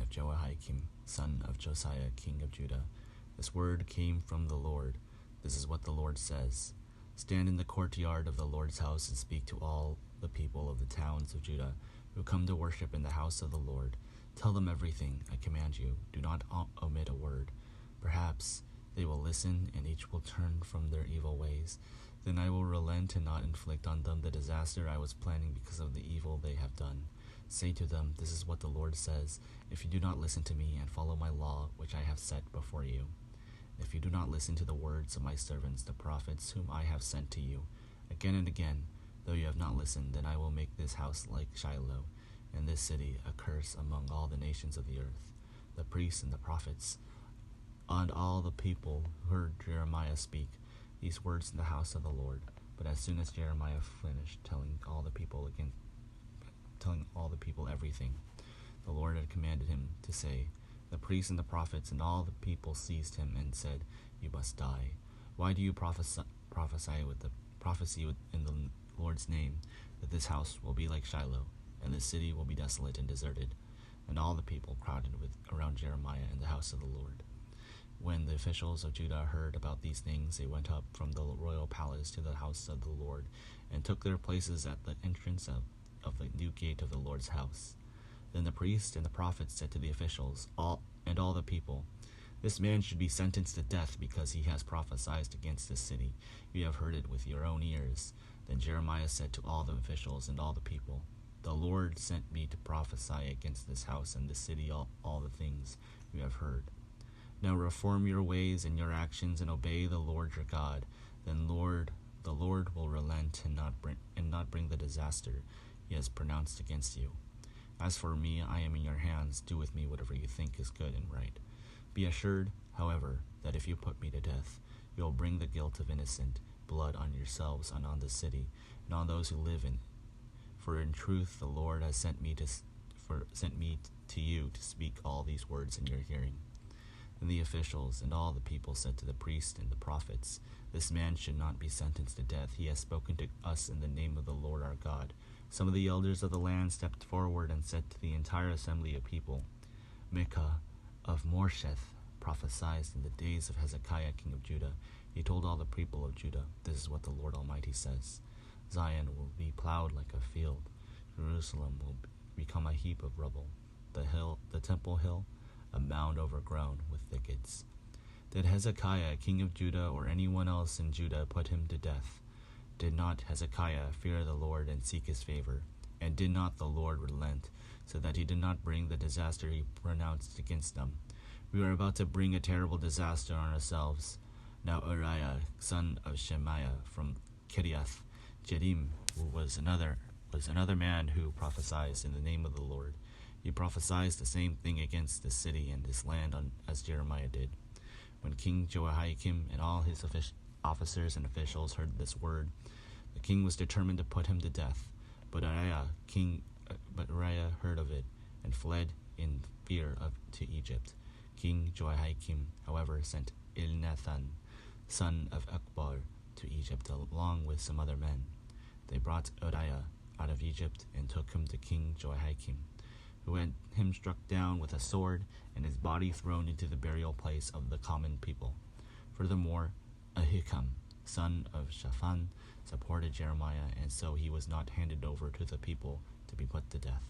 of Jehoiakim, son of Josiah, king of Judah. This word came from the Lord. This is what the Lord says. Stand in the courtyard of the Lord's house and speak to all the people of the towns of Judah who come to worship in the house of the Lord. Tell them everything I command you. Do not omit a word. Perhaps they will listen, and each will turn from their evil ways. Then I will relent and not inflict on them the disaster I was planning because of the evil they have done. Say to them, this is what the Lord says, if you do not listen to me and follow my law, which I have set before you. If you do not listen to the words of my servants, the prophets, whom I have sent to you, again and again, though you have not listened, then I will make this house like Shiloh, and this city a curse among all the nations of the earth. The priests and the prophets, and all the people heard Jeremiah speak these words in the house of the Lord. But as soon as Jeremiah finished telling all the people everything the Lord had commanded him to say, the priests and the prophets and all the people seized him and said, "You must die. Why do you prophesy in the Lord's name that this house will be like Shiloh, and this city will be desolate and deserted?" And all the people crowded around Jeremiah in the house of the Lord. When the officials of Judah heard about these things, they went up from the royal palace to the house of the Lord and took their places at the entrance of the new gate of the Lord's house. Then the priests and the prophets said to the officials all the people, "This man should be sentenced to death because he has prophesied against this city. You have heard it with your own ears." Then Jeremiah said to all the officials and all the people, "The Lord sent me to prophesy against this house and this city all the things you have heard. Now reform your ways and your actions and obey the Lord your God. Then the Lord will relent and not bring the disaster he has pronounced against you. As for me, I am in your hands. Do with me whatever you think is good and right. Be assured, however, that if you put me to death, you will bring the guilt of innocent blood on yourselves and on the city and on those who live in it. For in truth the Lord has sent me to you to speak all these words in your hearing." Then the officials and all the people said to the priests and the prophets, "This man should not be sentenced to death. He has spoken to us in the name of the Lord our God." Some of the elders of the land stepped forward and said to the entire assembly of people, "Micah of Morsheth prophesied in the days of Hezekiah king of Judah. He told all the people of Judah, 'This is what the Lord Almighty says. Zion will be plowed like a field. Jerusalem will become a heap of rubble. The temple hill, a mound overgrown with thickets.' Did Hezekiah king of Judah or anyone else in Judah put him to death? Did not Hezekiah fear the Lord and seek his favor? And did not the Lord relent, so that he did not bring the disaster he pronounced against them? We are about to bring a terrible disaster on ourselves." Now Uriah, son of Shemaiah from Kiriath Jearim, was another man who prophesied in the name of the Lord. He prophesied the same thing against this city and this land as Jeremiah did. When King Jehoiakim and all his officers and officials heard this word, the king was determined to put him to death. But Uriah heard of it and fled in fear to Egypt. King Jehoiakim, however, sent Elnathan, son of Akbar, to Egypt along with some other men. They brought Uriah out of Egypt and took him to King Jehoiakim, who had him struck down with a sword and his body thrown into the burial place of the common people. Furthermore, Ahikam, son of Shaphan, supported Jeremiah, and so he was not handed over to the people to be put to death.